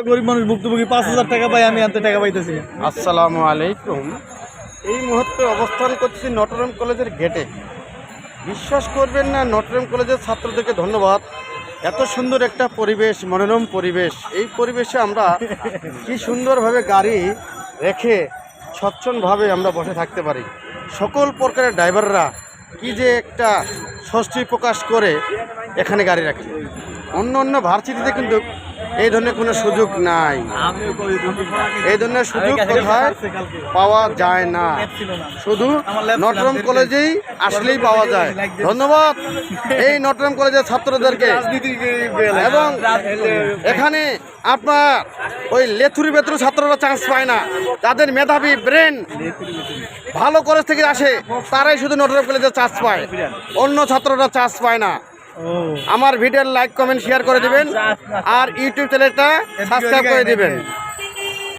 গরিব মানুষ ভুক্তভোগী 5,000 টাকা পাই, আমি আনতে টাকা পাইতেছি না। আসসালামু আলাইকুম। এই মুহূর্তে অবস্থান করছি নটরডেম কলেজের গেটে। বিশ্বাস করবেন না, নটরডেম কলেজের ছাত্রদেরকে ধন্যবাদ। এত সুন্দর একটা পরিবেশ, মনোরম পরিবেশ। এই পরিবেশে আমরা কি সুন্দরভাবে গাড়ি রেখে স্বচ্ছন্দভাবে আমরা বসে থাকতে পারি। সকল প্রকারের ড্রাইভাররা কি যে একটা স্বস্তি প্রকাশ করে এখানে গাড়ি রাখে। অন্য অন্য ভার্সিটিতে কিন্তু এই ধরনের কোনো সুযোগ নাই। এই ধরনের সুযোগ কোথায় পাওয়া যায় না, শুধু নটরডেম কলেজেই আসলেই পাওয়া যায়। ধন্যবাদ এই নটরডেম কলেজের ছাত্রদেরকে। এবং এখানে আপনার ওই লেথুরি বেতুরি ছাত্ররা চান্স পায় না, তাদের মেধাবী ব্রেন ভালো কলেজ থেকে আসে, তারাই শুধু নটরডেম কলেজে চান্স পায়, অন্য ছাত্ররা চান্স পায় না। আমার ভিডিওর লাইক কমেন্ট শেয়ার করে দিবেন আর ইউটিউব চ্যানেলটা সাবস্ক্রাইব করে দিবেন।